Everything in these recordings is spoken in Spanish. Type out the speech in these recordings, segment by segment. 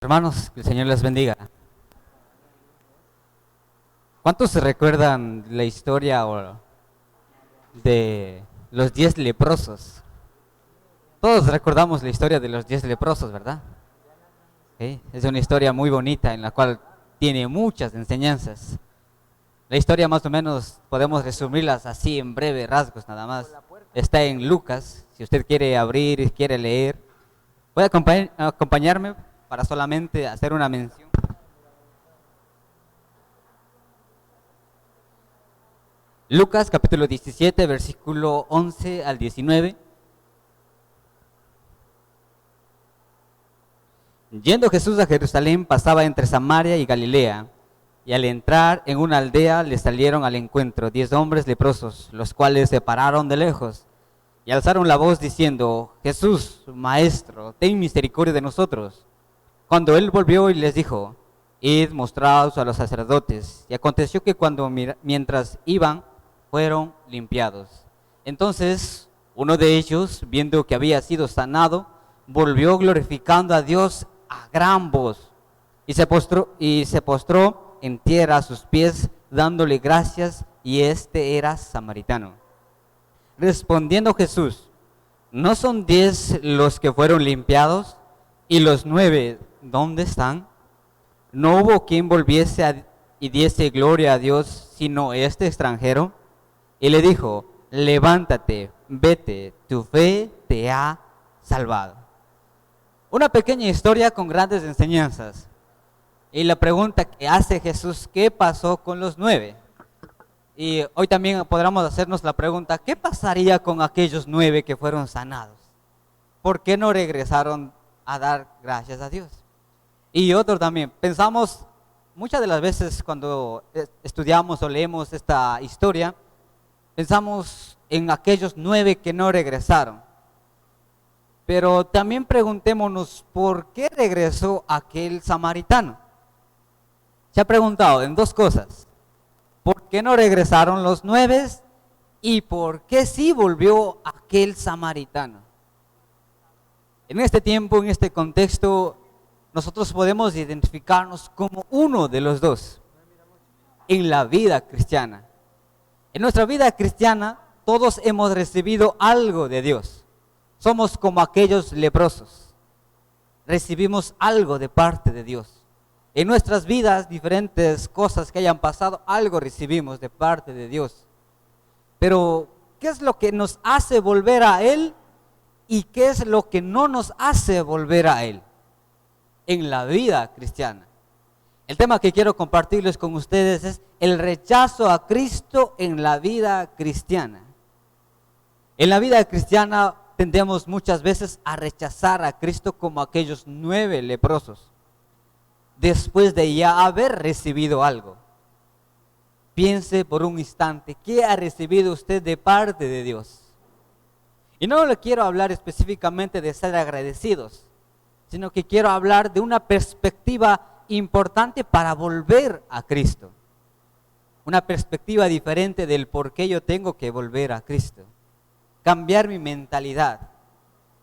Hermanos, que el Señor les bendiga. ¿Cuántos se recuerdan la historia de los 10 leprosos? Todos recordamos la historia de los 10 leprosos, ¿verdad? ¿Sí? Es una historia muy bonita en la cual tiene muchas enseñanzas. La historia más o menos podemos resumirlas así en breve rasgos nada más. Está en Lucas, si usted quiere abrir y quiere leer. ¿Puede acompañarme para solamente hacer una mención? Lucas capítulo 17, versículo 11 al 19. Yendo Jesús a Jerusalén, pasaba entre Samaria y Galilea, y al entrar en una aldea le salieron al encuentro 10 hombres leprosos, los cuales se pararon de lejos y alzaron la voz diciendo: Jesús, Maestro, ten misericordia de nosotros. Cuando él volvió y les dijo: Id, mostraos a los sacerdotes. Y aconteció que mientras iban, fueron limpiados. Entonces uno de ellos, viendo que había sido sanado, volvió glorificando a Dios a gran voz, y se postró en tierra a sus pies, dándole gracias, y este era samaritano. Respondiendo Jesús: ¿no son 10 los que fueron limpiados? ¿Y los 9 dónde están? No hubo quien volviese y diese gloria a Dios, sino este extranjero. Y le dijo: levántate, vete, tu fe te ha salvado. Una pequeña historia con grandes enseñanzas. Y la pregunta que hace Jesús: ¿qué pasó con los 9? Y hoy también podríamos hacernos la pregunta: ¿qué pasaría con aquellos 9 que fueron sanados? ¿Por qué no regresaron a dar gracias a Dios? Y otro también, pensamos muchas de las veces cuando estudiamos o leemos esta historia, pensamos en aquellos 9 que no regresaron. Pero también preguntémonos: ¿por qué regresó aquel samaritano? Se ha preguntado en dos cosas: ¿por qué no regresaron los 9? ¿Y por qué sí volvió aquel samaritano? En este tiempo, en este contexto, nosotros podemos identificarnos como uno de los dos en la vida cristiana. En nuestra vida cristiana, todos hemos recibido algo de Dios. Somos como aquellos leprosos. Recibimos algo de parte de Dios. En nuestras vidas, diferentes cosas que hayan pasado, algo recibimos de parte de Dios. Pero, ¿qué es lo que nos hace volver a Él? ¿Y qué es lo que no nos hace volver a Él en la vida cristiana? El tema que quiero compartirles con ustedes es el rechazo a Cristo en la vida cristiana. En la vida cristiana tendemos muchas veces a rechazar a Cristo como aquellos 9 leprosos, después de ya haber recibido algo. Piense por un instante: ¿qué ha recibido usted de parte de Dios? Y no le quiero hablar específicamente de ser agradecidos, sino que quiero hablar de una perspectiva importante para volver a Cristo. Una perspectiva diferente del por qué yo tengo que volver a Cristo. Cambiar mi mentalidad.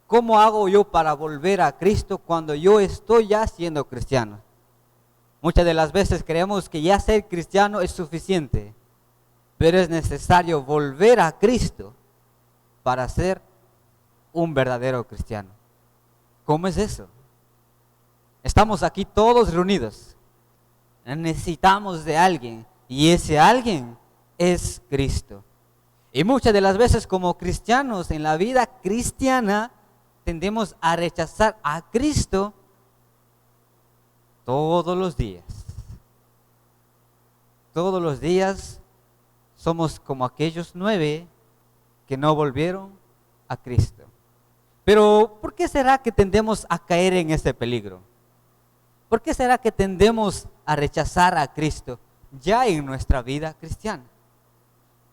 ¿Cómo hago yo para volver a Cristo cuando yo estoy ya siendo cristiano? Muchas de las veces creemos que ya ser cristiano es suficiente, pero es necesario volver a Cristo para ser un verdadero cristiano. ¿Cómo es eso? Estamos aquí todos reunidos. Necesitamos de alguien, y ese alguien es Cristo. Y muchas de las veces como cristianos en la vida cristiana tendemos a rechazar a Cristo todos los días. Todos los días somos como aquellos 9 que no volvieron a Cristo. Pero ¿por qué será que tendemos a caer en ese peligro? ¿Por qué será que tendemos a rechazar a Cristo ya en nuestra vida cristiana?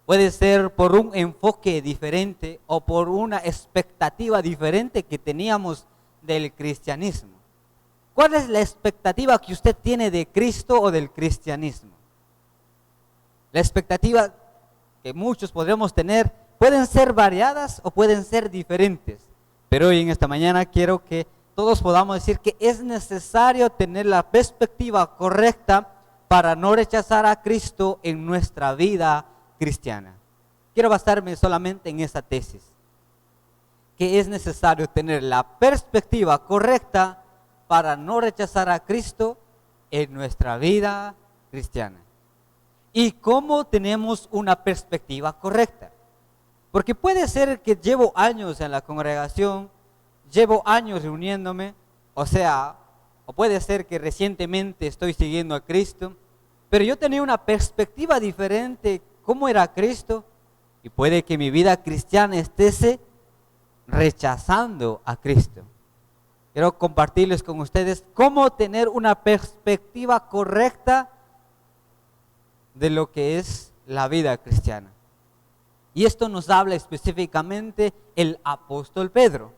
Puede ser por un enfoque diferente o por una expectativa diferente que teníamos del cristianismo. ¿Cuál es la expectativa que usted tiene de Cristo o del cristianismo? La expectativa que muchos podremos tener pueden ser variadas o pueden ser diferentes. Pero hoy en esta mañana quiero que todos podamos decir que es necesario tener la perspectiva correcta para no rechazar a Cristo en nuestra vida cristiana. Quiero basarme solamente en esa tesis, que es necesario tener la perspectiva correcta para no rechazar a Cristo en nuestra vida cristiana. ¿Y cómo tenemos una perspectiva correcta? Porque puede ser que llevo años en la congregación, llevo años reuniéndome, o puede ser que recientemente estoy siguiendo a Cristo, pero yo tenía una perspectiva diferente, cómo era Cristo, y puede que mi vida cristiana esté rechazando a Cristo. Quiero compartirles con ustedes cómo tener una perspectiva correcta de lo que es la vida cristiana. Y esto nos habla específicamente el apóstol Pedro.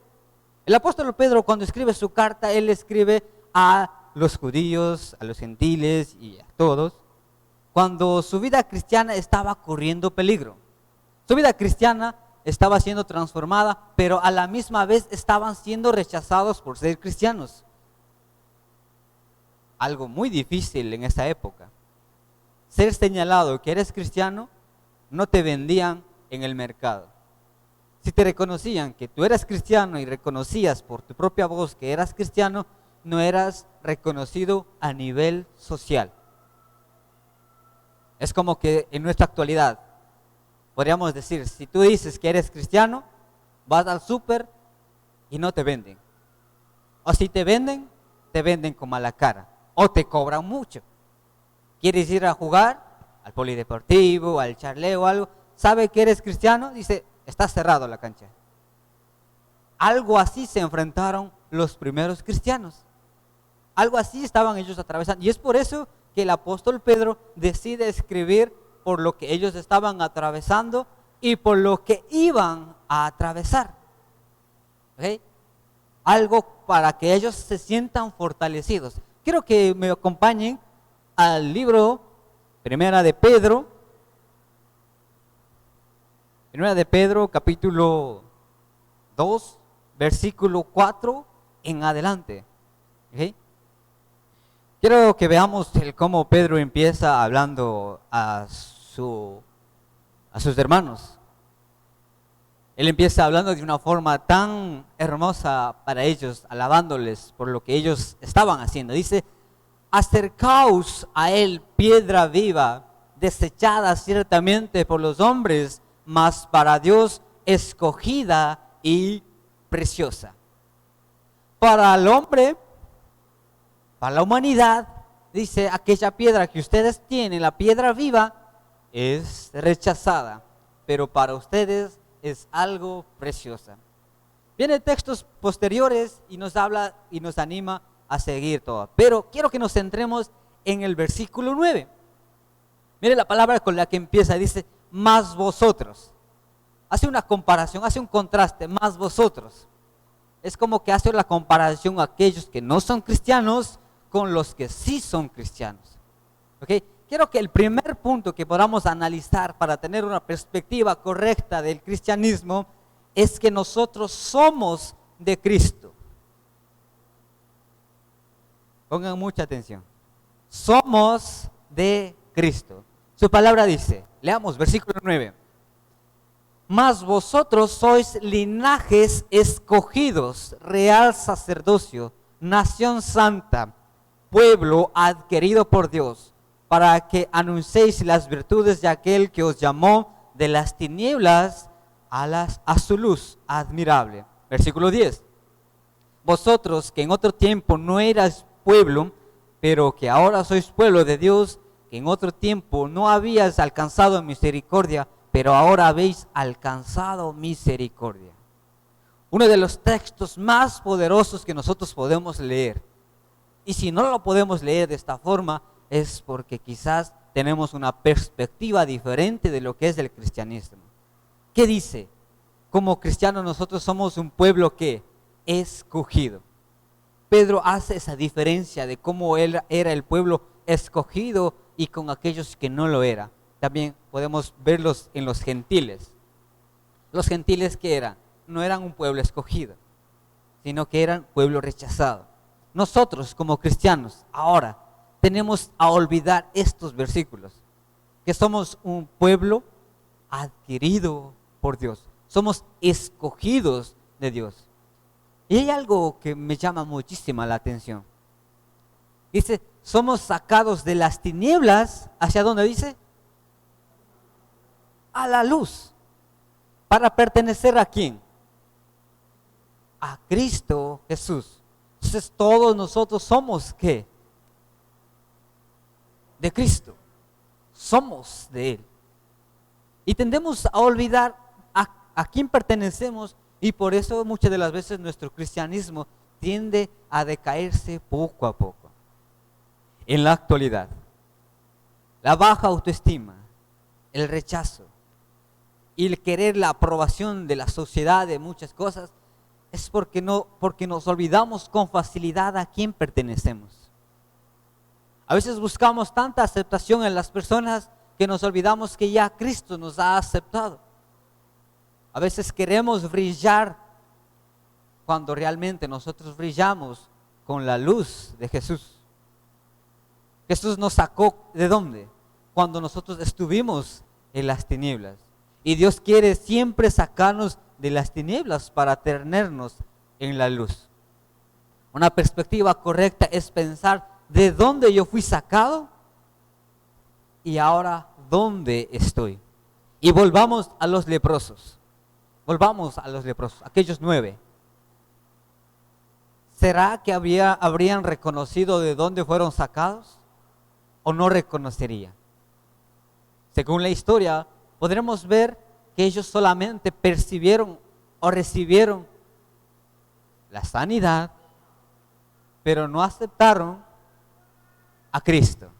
El apóstol Pedro, cuando escribe su carta, él escribe a los judíos, a los gentiles y a todos, cuando su vida cristiana estaba corriendo peligro. Su vida cristiana estaba siendo transformada, pero a la misma vez estaban siendo rechazados por ser cristianos. Algo muy difícil en esa época. Ser señalado que eres cristiano, no te vendían en el mercado. Si te reconocían que tú eras cristiano y reconocías por tu propia voz que eras cristiano, no eras reconocido a nivel social. Es como que en nuestra actualidad, podríamos decir, si tú dices que eres cristiano, vas al súper y no te venden. O si te venden con mala cara. O te cobran mucho. ¿Quieres ir a jugar al polideportivo, al charleo o algo? ¿Sabe que eres cristiano? Dice, está cerrado la cancha. Algo así se enfrentaron los primeros cristianos. Algo así estaban ellos atravesando. Y es por eso que el apóstol Pedro decide escribir por lo que ellos estaban atravesando y por lo que iban a atravesar. ¿Okay? Algo para que ellos se sientan fortalecidos. Quiero que me acompañen al libro Primera de Pedro capítulo 2, versículo 4 en adelante. ¿Okay? Quiero que veamos cómo Pedro empieza hablando a sus hermanos. Él empieza hablando de una forma tan hermosa para ellos, alabándoles por lo que ellos estaban haciendo. Dice, acercaos a él, piedra viva, desechada ciertamente por los hombres, mas para Dios escogida y preciosa. Para el hombre, para la humanidad, dice, aquella piedra que ustedes tienen, la piedra viva, es rechazada, pero para ustedes es algo preciosa. Vienen textos posteriores y nos habla y nos anima a seguir todo. Pero quiero que nos centremos en el versículo 9. Mire la palabra con la que empieza, dice, más vosotros. Hace una comparación, hace un contraste, más vosotros. Es como que hace la comparación a aquellos que no son cristianos con los que sí son cristianos. ¿Okay? Quiero que el primer punto que podamos analizar para tener una perspectiva correcta del cristianismo es que nosotros somos de Cristo. Pongan mucha atención. Somos de Cristo. Su palabra dice, leamos versículo 9. Mas vosotros sois linajes escogidos, real sacerdocio, nación santa, pueblo adquirido por Dios, para que anunciéis las virtudes de aquel que os llamó de las tinieblas a su luz admirable. Versículo 10. Vosotros que en otro tiempo no erais pueblo, pero que ahora sois pueblo de Dios, que en otro tiempo no habíais alcanzado misericordia, pero ahora habéis alcanzado misericordia. Uno de los textos más poderosos que nosotros podemos leer. Y si no lo podemos leer de esta forma, es porque quizás tenemos una perspectiva diferente de lo que es el cristianismo. ¿Qué dice? Como cristianos nosotros somos un pueblo que escogido. Pedro hace esa diferencia de cómo él era el pueblo escogido y con aquellos que no lo era. También podemos verlos en los gentiles. Los gentiles, ¿qué eran? No eran un pueblo escogido. sino que eran pueblo rechazado. Nosotros como cristianos ahora tenemos a olvidar estos versículos, que somos un pueblo adquirido por Dios, somos escogidos de Dios. Y hay algo que me llama muchísima la atención. Dice, somos sacados de las tinieblas, ¿hacia dónde dice? A la luz. ¿Para pertenecer a quién? A Cristo Jesús. Entonces todos nosotros somos ¿qué? De Cristo. Somos de Él. Y tendemos a olvidar a quién pertenecemos, y por eso muchas de las veces nuestro cristianismo tiende a decaerse poco a poco. En la actualidad, la baja autoestima, el rechazo y el querer la aprobación de la sociedad de muchas cosas es porque nos olvidamos con facilidad a quién pertenecemos. A veces buscamos tanta aceptación en las personas que nos olvidamos que ya Cristo nos ha aceptado. A veces queremos brillar cuando realmente nosotros brillamos con la luz de Jesús. Jesús nos sacó ¿de dónde? Cuando nosotros estuvimos en las tinieblas. Y Dios quiere siempre sacarnos de las tinieblas para tenernos en la luz. Una perspectiva correcta es pensar de dónde yo fui sacado y ahora dónde estoy. Y volvamos a los leprosos. Volvamos a los leprosos, aquellos 9. ¿Será que habrían reconocido de dónde fueron sacados? ¿O no reconocerían? Según la historia, podremos ver que ellos solamente percibieron o recibieron la sanidad, pero no aceptaron a Cristo.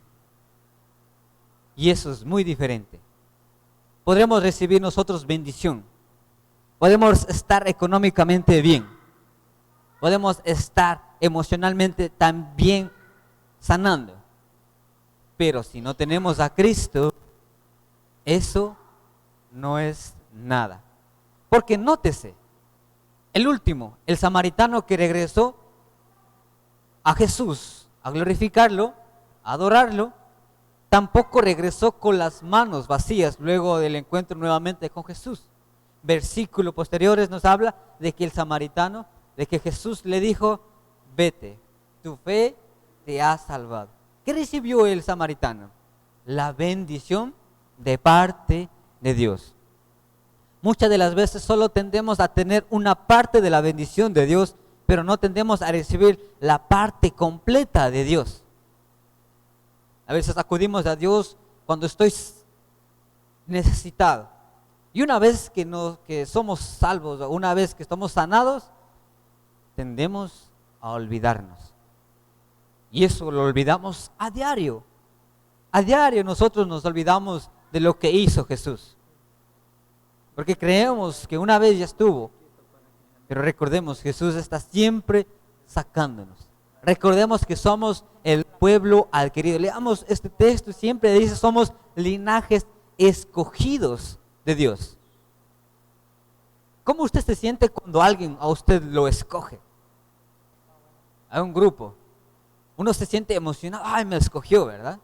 Y eso es muy diferente. Podremos recibir nosotros bendición. Podemos estar económicamente bien. Podemos estar emocionalmente también sanando. Pero si no tenemos a Cristo, eso no es nada. Porque nótese, el último, el samaritano que regresó a Jesús a glorificarlo, a adorarlo, tampoco regresó con las manos vacías luego del encuentro nuevamente con Jesús. Versículos posteriores nos habla de que el samaritano, de que Jesús le dijo, vete, tu fe te ha salvado. ¿Qué recibió el samaritano? La bendición de parte de Dios. Muchas de las veces solo tendemos a tener una parte de la bendición de Dios, pero no tendemos a recibir la parte completa de Dios. A veces acudimos a Dios cuando estoy necesitado. Y una vez que somos salvos, una vez que estamos sanados, tendemos a olvidarnos. Y eso lo olvidamos a diario. A diario nosotros nos olvidamos de lo que hizo Jesús. Porque creemos que una vez ya estuvo. Pero recordemos, Jesús está siempre sacándonos. Recordemos que somos el pueblo adquirido. Leamos este texto, siempre dice, somos linajes escogidos de Dios. ¿Cómo usted se siente cuando alguien a usted lo escoge? A un grupo. Uno se siente emocionado, ay, me escogió, ¿verdad?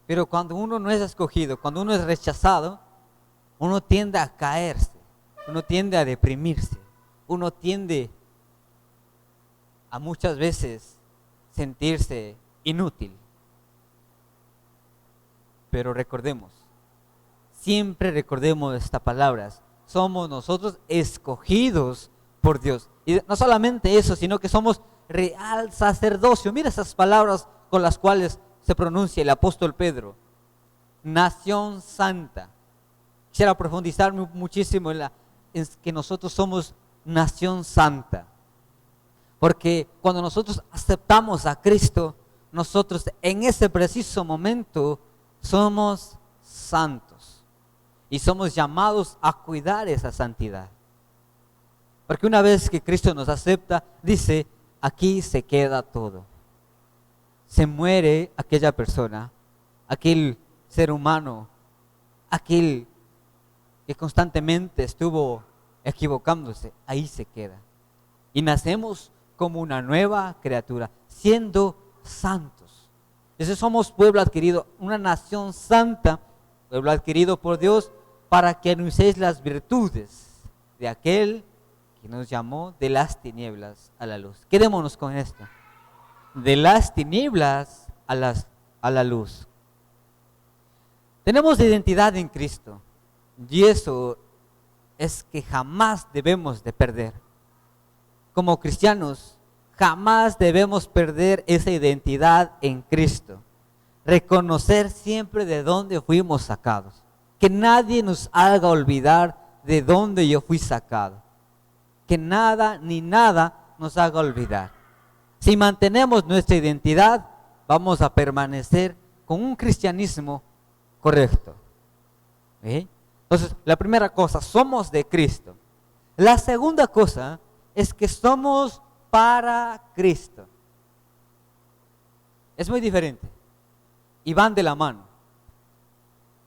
Pero cuando uno no es escogido, cuando uno es rechazado, uno tiende a caerse, uno tiende a deprimirse, uno tiende a muchas veces sentirse inútil. Pero recordemos, siempre recordemos estas palabras, somos nosotros escogidos por Dios. Y no solamente eso, sino que somos real sacerdocio. Mira esas palabras con las cuales se pronuncia el apóstol Pedro. Nación santa. Quisiera profundizar muchísimo en que nosotros somos nación santa. Porque cuando nosotros aceptamos a Cristo, nosotros en ese preciso momento somos santos. Y somos llamados a cuidar esa santidad. Porque una vez que Cristo nos acepta, dice, aquí se queda todo. Se muere aquella persona, aquel ser humano, aquel que constantemente estuvo equivocándose, ahí se queda. y nacemos como una nueva criatura, siendo santos. Entonces somos pueblo adquirido, una nación santa, pueblo adquirido por Dios, para que anunciéis las virtudes de aquel que nos llamó de las tinieblas a la luz. Quedémonos con esto. De las tinieblas a la luz. Tenemos identidad en Cristo y eso es que jamás debemos de perder. Como cristianos, jamás debemos perder esa identidad en Cristo. Reconocer siempre de dónde fuimos sacados. Que nadie nos haga olvidar de dónde yo fui sacado. Que nada ni nada nos haga olvidar. Si mantenemos nuestra identidad, vamos a permanecer con un cristianismo correcto. Entonces, la primera cosa, somos de Cristo. La segunda cosa es que somos para Cristo. Es muy diferente y van de la mano.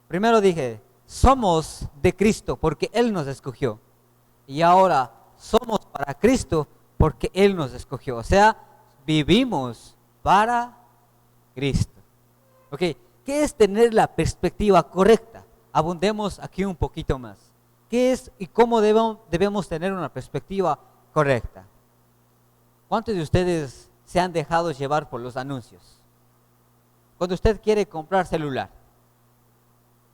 Primero dije, somos de Cristo porque Él nos escogió. Y ahora somos para Cristo porque Él nos escogió. O sea, vivimos para Cristo. Ok, ¿qué es tener la perspectiva correcta? Abundemos aquí un poquito más. ¿Qué es y cómo debemos tener una perspectiva correcta? ¿Cuántos de ustedes se han dejado llevar por los anuncios? Cuando usted quiere comprar celular,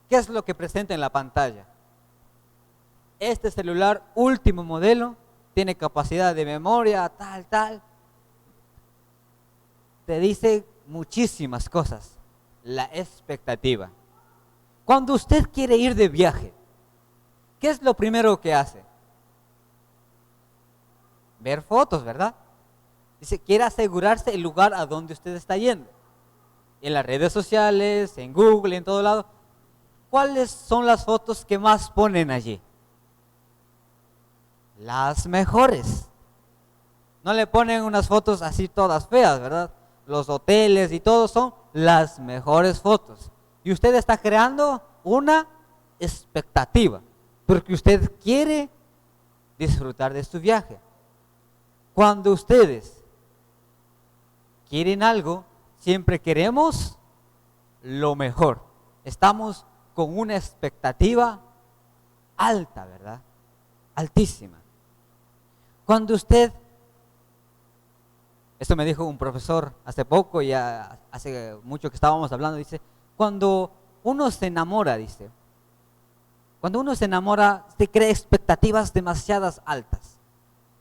¿qué es lo que presenta en la pantalla? Este celular último modelo tiene capacidad de memoria, tal. Te dice muchísimas cosas. La expectativa. Cuando usted quiere ir de viaje, ¿qué es lo primero que hace? Ver fotos, ¿verdad? Dice, quiere asegurarse el lugar a donde usted está yendo. En las redes sociales, en Google, en todo lado. ¿Cuáles son las fotos que más ponen allí? Las mejores. No le ponen unas fotos así todas feas, ¿verdad? Los hoteles y todo son las mejores fotos. Y usted está creando una expectativa, porque usted quiere disfrutar de su viaje. Cuando ustedes quieren algo, siempre queremos lo mejor. Estamos con una expectativa alta, ¿verdad? Altísima. Cuando usted, esto me dijo un profesor hace poco, ya hace mucho que estábamos hablando, dice, cuando uno se enamora, dice, cuando uno se enamora, se crea expectativas demasiadas altas.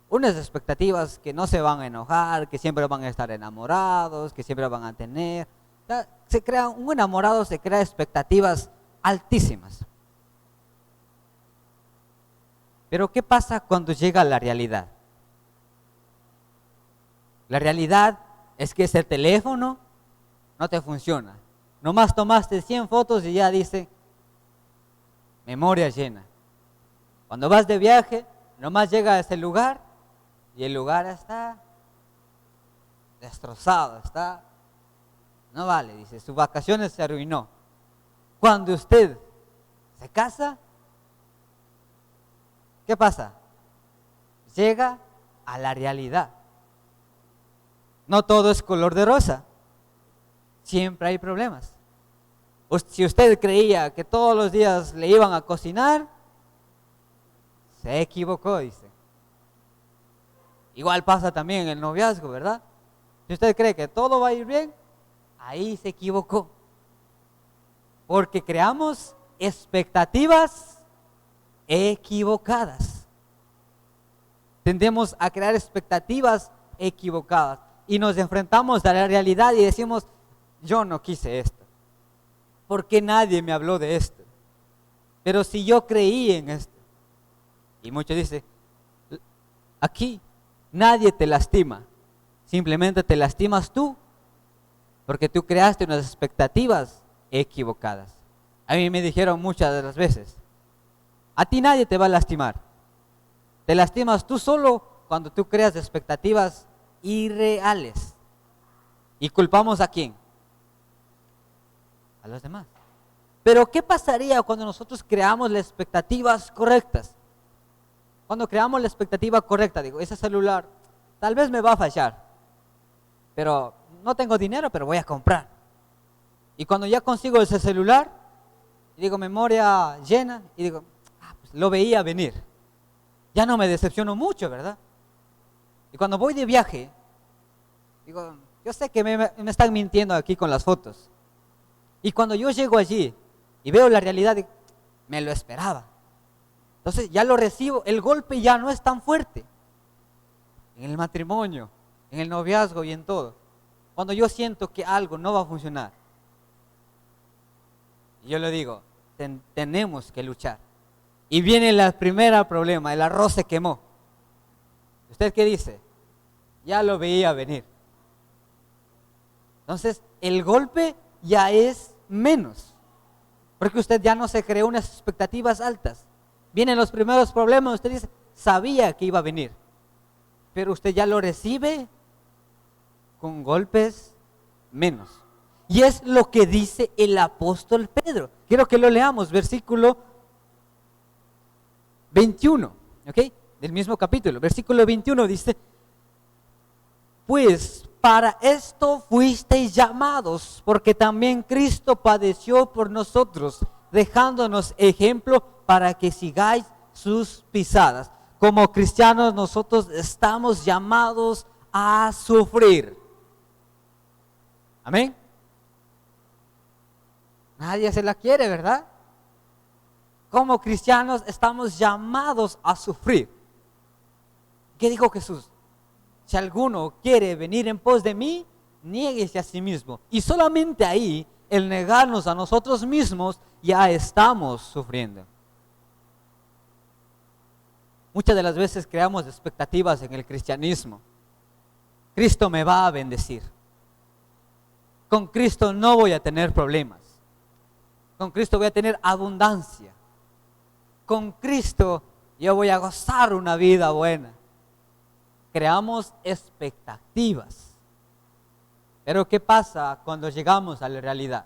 Unas expectativas que no se van a enojar, que siempre van a estar enamorados, que siempre van a tener. Un enamorado se crea expectativas altísimas. Pero ¿qué pasa cuando llega la realidad? La realidad es que ese teléfono no te funciona. Nomás tomaste 100 fotos y ya dice, memoria llena. Cuando vas de viaje, nomás llega a ese lugar y el lugar está destrozado, no vale, dice, sus vacaciones se arruinó. Cuando usted se casa, ¿qué pasa? Llega a la realidad. No todo es color de rosa. Siempre hay problemas. Si usted creía que todos los días le iban a cocinar, se equivocó, dice. Igual pasa también en el noviazgo, ¿verdad? Si usted cree que todo va a ir bien, ahí se equivocó. Porque creamos expectativas equivocadas. Tendemos a crear expectativas equivocadas y nos enfrentamos a la realidad y decimos, yo no quise esto, porque nadie me habló de esto, pero si yo creí en esto. Y muchos dicen, aquí nadie te lastima, simplemente te lastimas tú, porque tú creaste unas expectativas equivocadas. A mí me dijeron muchas de las veces, a ti nadie te va a lastimar, te lastimas tú solo cuando tú creas expectativas irreales. ¿Y culpamos a quién? A los demás. Pero ¿qué pasaría cuando nosotros creamos las expectativas correctas? Cuando creamos la expectativa correcta, digo, ese celular tal vez me va a fallar, pero no tengo dinero, pero voy a comprar. Y cuando ya consigo ese celular, y digo memoria llena, y digo, pues lo veía venir. Ya no me decepciono mucho, ¿verdad? Y cuando voy de viaje, digo, yo sé que me están mintiendo aquí con las fotos. Y cuando yo llego allí y veo la realidad, digo, me lo esperaba. Entonces ya lo recibo, el golpe ya no es tan fuerte. En el matrimonio, en el noviazgo y en todo. Cuando yo siento que algo no va a funcionar, y yo le digo, tenemos que luchar. Y viene el primer problema, el arroz se quemó. ¿Usted qué dice? Ya lo veía venir. Entonces, el golpe ya es menos. Porque usted ya no se creó unas expectativas altas. Vienen los primeros problemas, usted dice, sabía que iba a venir. Pero usted ya lo recibe con golpes menos. Y es lo que dice el apóstol Pedro. Quiero que lo leamos, versículo 21, ¿ok? Del mismo capítulo. Versículo 21 dice, pues para esto fuisteis llamados, porque también Cristo padeció por nosotros, dejándonos ejemplo para que sigáis sus pisadas. Como cristianos nosotros estamos llamados a sufrir. Amén. Nadie se la quiere, ¿verdad? Como cristianos estamos llamados a sufrir. ¿Qué dijo Jesús? Si alguno quiere venir en pos de mí, niéguese a sí mismo. Y solamente ahí, el negarnos a nosotros mismos, ya estamos sufriendo. Muchas de las veces creamos expectativas en el cristianismo. Cristo me va a bendecir. Con Cristo no voy a tener problemas. Con Cristo voy a tener abundancia. Con Cristo yo voy a gozar una vida buena. Creamos expectativas. Pero ¿qué pasa cuando llegamos a la realidad?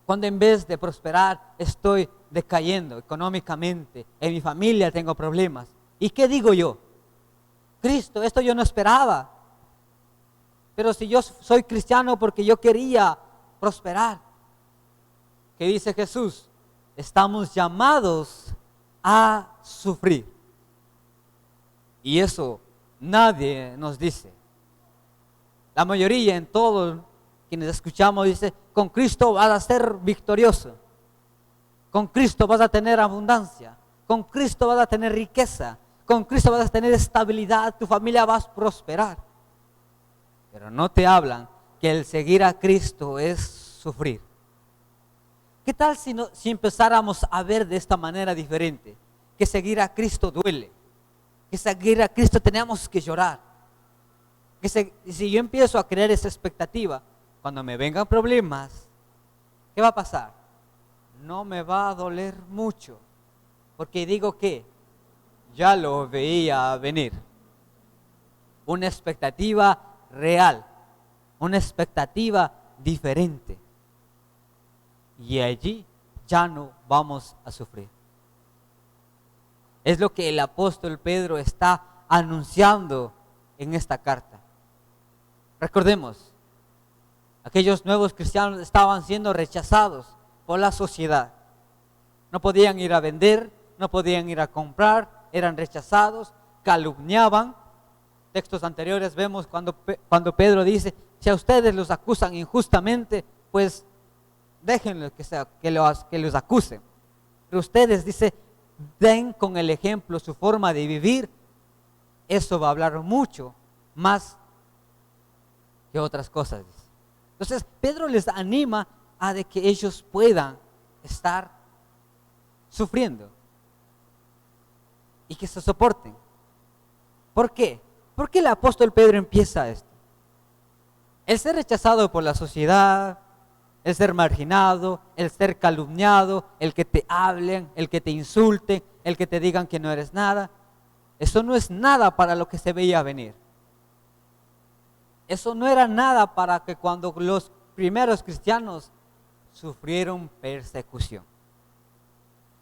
Cuando en vez de prosperar estoy decayendo económicamente, en mi familia tengo problemas. ¿Y qué digo yo? Cristo, esto yo no esperaba. Pero si yo soy cristiano porque yo quería prosperar. ¿Qué dice Jesús? Estamos llamados a sufrir. Y eso nadie nos dice. La mayoría en todos quienes escuchamos dice, con Cristo vas a ser victorioso. Con Cristo vas a tener abundancia. Con Cristo vas a tener riqueza. Con Cristo vas a tener estabilidad. Tu familia va a prosperar. Pero no te hablan que el seguir a Cristo es sufrir. ¿Qué tal si empezáramos a ver de esta manera diferente? Que seguir a Cristo duele. Que seguir a Cristo tenemos que llorar. Si yo empiezo a crear esa expectativa, cuando me vengan problemas, ¿qué va a pasar? No me va a doler mucho. Porque digo que ya lo veía venir. Una expectativa real. Una expectativa diferente. Y allí ya no vamos a sufrir. Es lo que el apóstol Pedro está anunciando en esta carta. Recordemos, aquellos nuevos cristianos estaban siendo rechazados por la sociedad. No podían ir a vender, no podían ir a comprar, eran rechazados, calumniaban. Textos anteriores vemos cuando Pedro dice, si a ustedes los acusan injustamente, pues déjenlos que los acusen. Pero ustedes, dice, den con el ejemplo su forma de vivir. Eso va a hablar mucho más que otras cosas. Dice. Entonces, Pedro les anima a de que ellos puedan estar sufriendo y que se soporten. ¿Por qué? ¿Por qué el apóstol Pedro empieza esto? El ser rechazado por la sociedad, el ser marginado, el ser calumniado, el que te hablen, el que te insulten, el que te digan que no eres nada. Eso no es nada para lo que se veía venir. Eso no era nada para que cuando los primeros cristianos sufrieron persecución.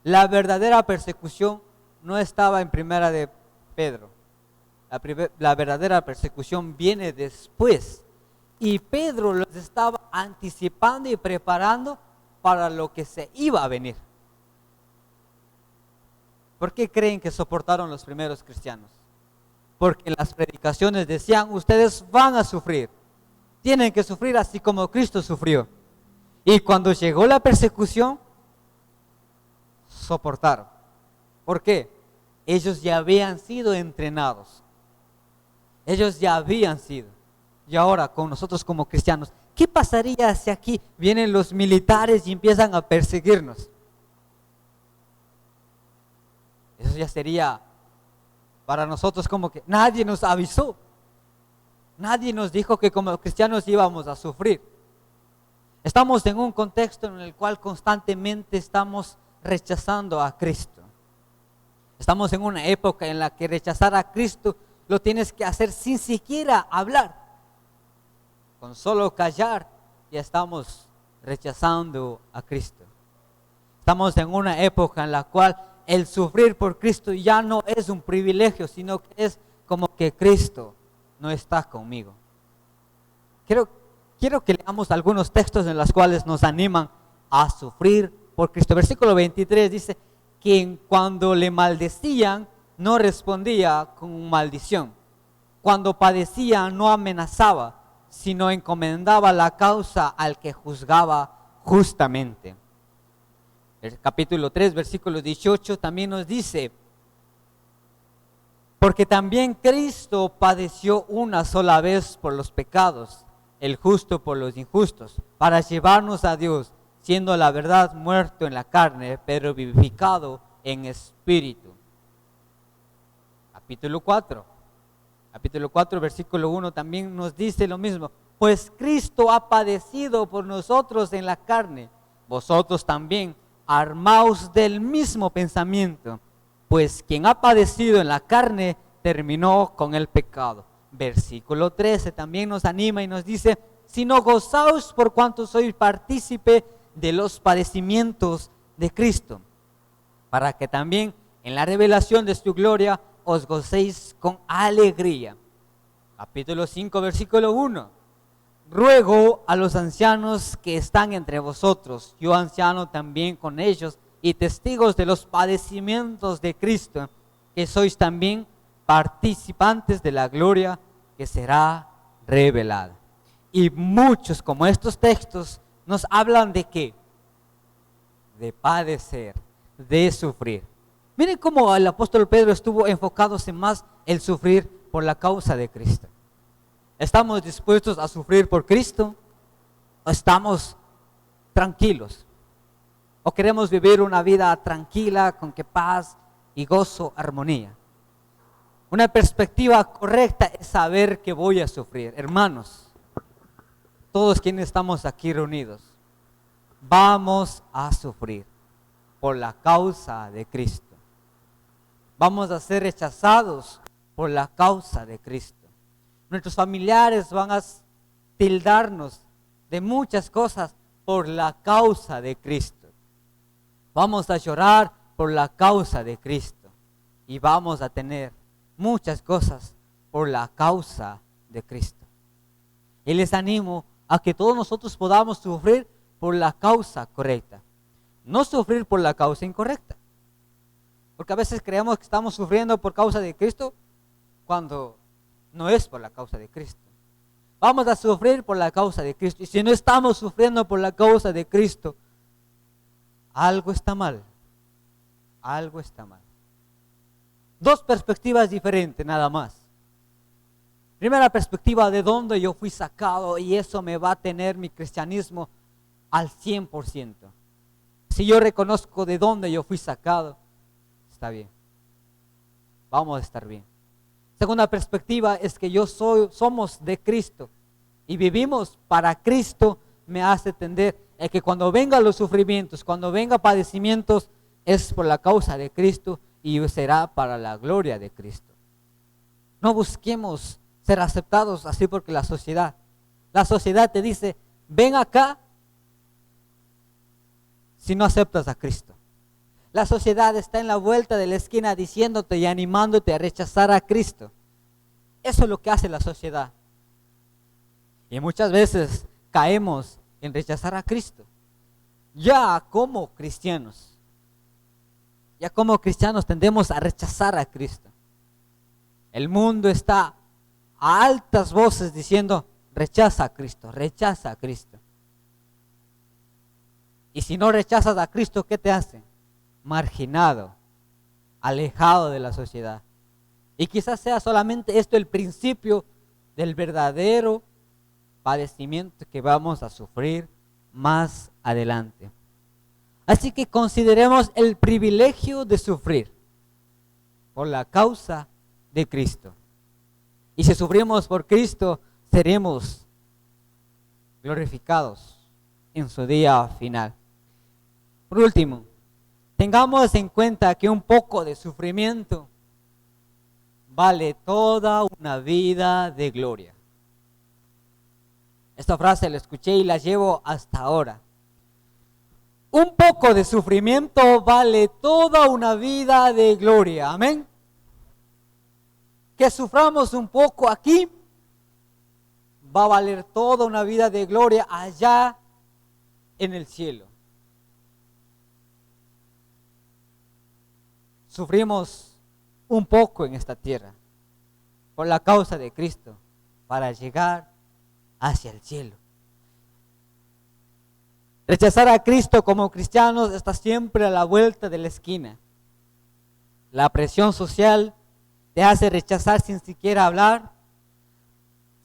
La verdadera persecución no estaba en primera de Pedro. La verdadera persecución viene después. Y Pedro los estaba anticipando y preparando para lo que se iba a venir. ¿Por qué creen que soportaron los primeros cristianos? Porque las predicaciones decían, ustedes van a sufrir. Tienen que sufrir así como Cristo sufrió. Y cuando llegó la persecución, soportaron. ¿Por qué? Ellos ya habían sido entrenados. Ellos ya habían sido. Y ahora con nosotros como cristianos, ¿qué pasaría si aquí vienen los militares y empiezan a perseguirnos? Eso ya sería para nosotros como que nadie nos avisó. Nadie nos dijo que como cristianos íbamos a sufrir. Estamos en un contexto en el cual constantemente estamos rechazando a Cristo. Estamos en una época en la que rechazar a Cristo lo tienes que hacer sin siquiera hablar. Con solo callar ya estamos rechazando a Cristo. Estamos en una época en la cual el sufrir por Cristo ya no es un privilegio, sino que es como que Cristo no está conmigo. Quiero que leamos algunos textos en los cuales nos animan a sufrir por Cristo. Versículo 23 dice, que cuando le maldecían no respondía con maldición. Cuando padecía no amenazaba, sino encomendaba la causa al que juzgaba justamente. El capítulo 3, versículo 18 también nos dice, porque también Cristo padeció una sola vez por los pecados, el justo por los injustos, para llevarnos a Dios, siendo la verdad muerto en la carne, pero vivificado en espíritu. Capítulo 4, versículo 1 también nos dice lo mismo. Pues Cristo ha padecido por nosotros en la carne, vosotros también armaos del mismo pensamiento, pues quien ha padecido en la carne terminó con el pecado. Versículo 13 también nos anima y nos dice, sino gozaos por cuanto sois partícipe de los padecimientos de Cristo, para que también en la revelación de su gloria os gocéis con alegría. Capítulo 5, versículo 1. Ruego a los ancianos que están entre vosotros, yo anciano también con ellos, y testigos de los padecimientos de Cristo, que sois también participantes de la gloria que será revelada. Y muchos como estos textos nos hablan de qué? De padecer, de sufrir. Miren cómo el apóstol Pedro estuvo enfocándose más en sufrir por la causa de Cristo. ¿Estamos dispuestos a sufrir por Cristo? ¿O estamos tranquilos? ¿O queremos vivir una vida tranquila, con que paz y gozo, armonía? Una perspectiva correcta es saber que voy a sufrir. Hermanos, todos quienes estamos aquí reunidos, vamos a sufrir por la causa de Cristo. Vamos a ser rechazados por la causa de Cristo. Nuestros familiares van a tildarnos de muchas cosas por la causa de Cristo. Vamos a llorar por la causa de Cristo. Y vamos a tener muchas cosas por la causa de Cristo. Y les animo a que todos nosotros podamos sufrir por la causa correcta. No sufrir por la causa incorrecta. Porque a veces creemos que estamos sufriendo por causa de Cristo cuando no es por la causa de Cristo. Vamos a sufrir por la causa de Cristo. Y si no estamos sufriendo por la causa de Cristo, algo está mal. Algo está mal. Dos perspectivas diferentes nada más. Primera perspectiva, de dónde yo fui sacado, y eso me va a tener mi cristianismo al 100%. Si yo reconozco de dónde yo fui sacado, está bien. Vamos a estar bien. Segunda perspectiva es que somos de Cristo y vivimos para Cristo, me hace entender que cuando vengan los sufrimientos, cuando vengan padecimientos, es por la causa de Cristo y será para la gloria de Cristo. No busquemos ser aceptados así porque la sociedad te dice, ven acá si no aceptas a Cristo. La sociedad está en la vuelta de la esquina diciéndote y animándote a rechazar a Cristo. Eso es lo que hace la sociedad. Y muchas veces caemos en rechazar a Cristo. Ya como cristianos tendemos a rechazar a Cristo. El mundo está a altas voces diciendo, rechaza a Cristo, rechaza a Cristo. Y si no rechazas a Cristo, ¿qué te hace? Marginado, alejado de la sociedad. Y quizás sea solamente esto el principio del verdadero padecimiento que vamos a sufrir más adelante. Así que consideremos el privilegio de sufrir por la causa de Cristo. Y si sufrimos por Cristo, seremos glorificados en su día final. Por último, tengamos en cuenta que un poco de sufrimiento vale toda una vida de gloria. Esta frase la escuché y la llevo hasta ahora. Un poco de sufrimiento vale toda una vida de gloria. Amén. Que suframos un poco aquí va a valer toda una vida de gloria allá en el cielo. Sufrimos un poco en esta tierra por la causa de Cristo para llegar hacia el cielo. Rechazar a Cristo como cristianos está siempre a la vuelta de la esquina. La presión social te hace rechazar sin siquiera hablar,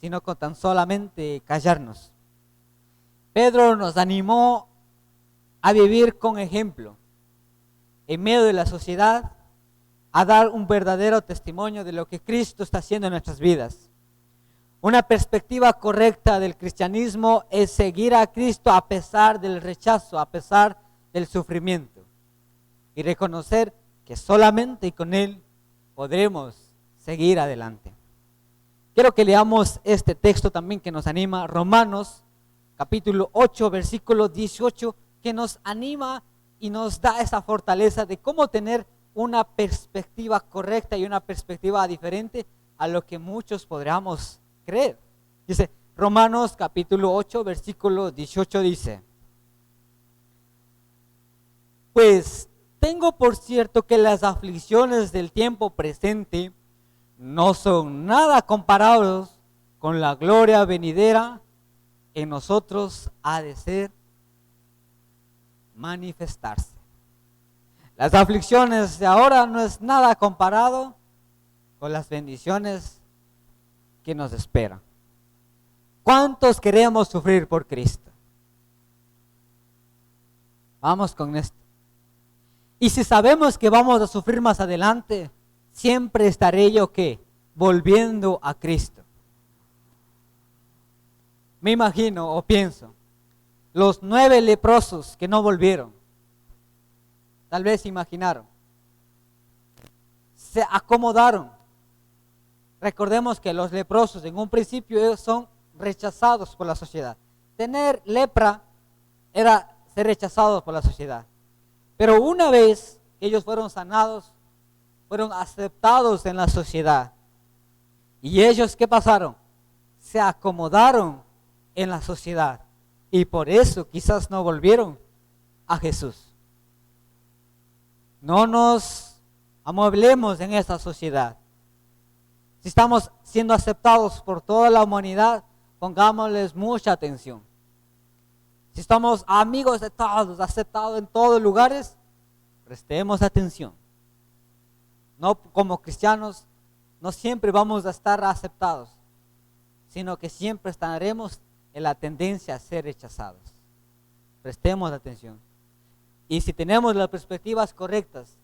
sino con tan solamente callarnos. Pedro nos animó a vivir con ejemplo, en medio de la sociedad, a dar un verdadero testimonio de lo que Cristo está haciendo en nuestras vidas. Una perspectiva correcta del cristianismo es seguir a Cristo a pesar del rechazo, a pesar del sufrimiento. Y reconocer que solamente con Él podremos seguir adelante. Quiero que leamos este texto también que nos anima, Romanos capítulo 8, versículo 18, que nos anima y nos da esa fortaleza de cómo tener una perspectiva correcta y una perspectiva diferente a lo que muchos podríamos creer. Dice, Romanos capítulo 8, versículo 18 dice, pues tengo por cierto que las aflicciones del tiempo presente no son nada comparados con la gloria venidera en nosotros ha de ser manifestarse. Las aflicciones de ahora no es nada comparado con las bendiciones que nos esperan. ¿Cuántos queremos sufrir por Cristo? Vamos con esto. Y si sabemos que vamos a sufrir más adelante, siempre estaré yo ¿qué? Volviendo a Cristo. Me imagino o pienso, los 9 leprosos que no volvieron, tal vez se imaginaron, se acomodaron. Recordemos que los leprosos en un principio ellos son rechazados por la sociedad. Tener lepra era ser rechazados por la sociedad. Pero una vez que ellos fueron sanados, fueron aceptados en la sociedad. Y ellos, ¿qué pasaron? Se acomodaron en la sociedad. Y por eso quizás no volvieron a Jesús. No nos amueblemos en esa sociedad. Si estamos siendo aceptados por toda la humanidad, pongámosles mucha atención. Si estamos amigos de todos, aceptados en todos lugares, prestemos atención. No como cristianos, no siempre vamos a estar aceptados, sino que siempre estaremos en la tendencia a ser rechazados. Prestemos atención. Y si tenemos las perspectivas correctas,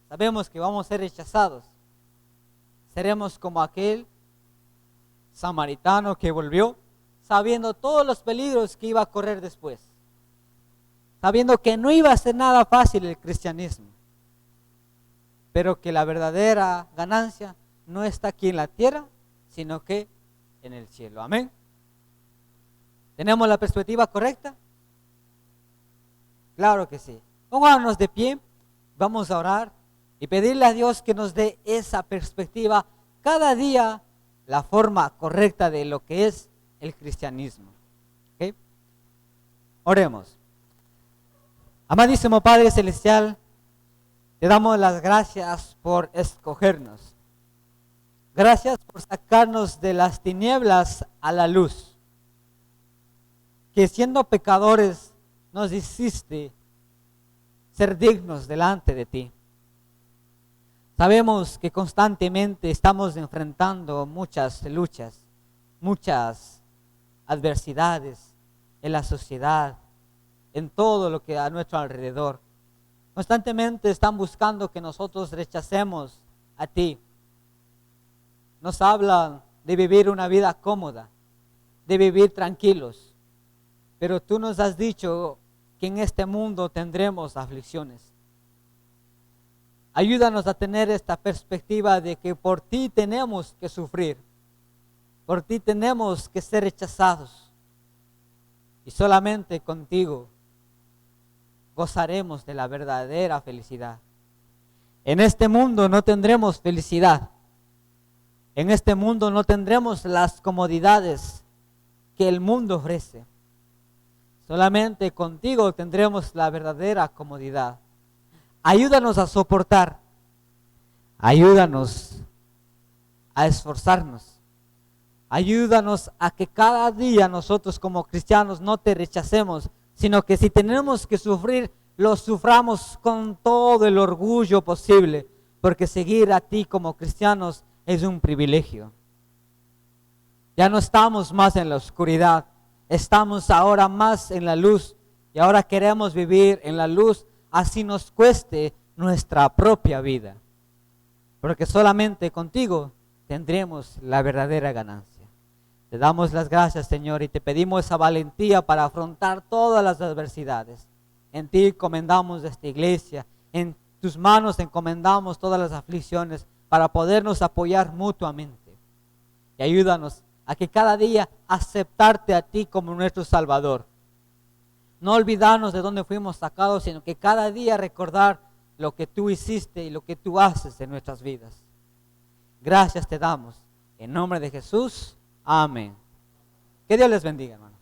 sabemos que vamos a ser rechazados. Seremos como aquel samaritano que volvió, sabiendo todos los peligros que iba a correr después. Sabiendo que no iba a ser nada fácil el cristianismo. Pero que la verdadera ganancia no está aquí en la tierra, sino que en el cielo. Amén. ¿Tenemos la perspectiva correcta? Claro que sí. Pongámonos de pie, vamos a orar y pedirle a Dios que nos dé esa perspectiva cada día la forma correcta de lo que es el cristianismo. ¿Okay? Oremos. Amadísimo Padre Celestial, te damos las gracias por escogernos. Gracias por sacarnos de las tinieblas a la luz. Que siendo pecadores nos hiciste ser dignos delante de ti. Sabemos que constantemente estamos enfrentando muchas luchas, muchas adversidades en la sociedad, en todo lo que a nuestro alrededor. Constantemente están buscando que nosotros rechacemos a ti. Nos hablan de vivir una vida cómoda, de vivir tranquilos. Pero tú nos has dicho que en este mundo tendremos aflicciones. Ayúdanos a tener esta perspectiva de que por ti tenemos que sufrir. Por ti tenemos que ser rechazados. Y solamente contigo gozaremos de la verdadera felicidad. En este mundo no tendremos felicidad. En este mundo no tendremos las comodidades que el mundo ofrece. Solamente contigo tendremos la verdadera comodidad. Ayúdanos a soportar. Ayúdanos a esforzarnos. Ayúdanos a que cada día nosotros como cristianos no te rechacemos, sino que si tenemos que sufrir, lo suframos con todo el orgullo posible, porque seguir a ti como cristianos es un privilegio. Ya no estamos más en la oscuridad, estamos ahora más en la luz y ahora queremos vivir en la luz, así nos cueste nuestra propia vida, porque solamente contigo tendremos la verdadera ganancia. Te damos las gracias, Señor, y te pedimos esa valentía para afrontar todas las adversidades. En ti encomendamos esta iglesia, en tus manos encomendamos todas las aflicciones para podernos apoyar mutuamente. Y ayúdanos a que cada día aceptarte a ti como nuestro Salvador. No olvidarnos de dónde fuimos sacados, sino que cada día recordar lo que tú hiciste y lo que tú haces en nuestras vidas. Gracias te damos. En nombre de Jesús. Amén. Que Dios les bendiga, hermano.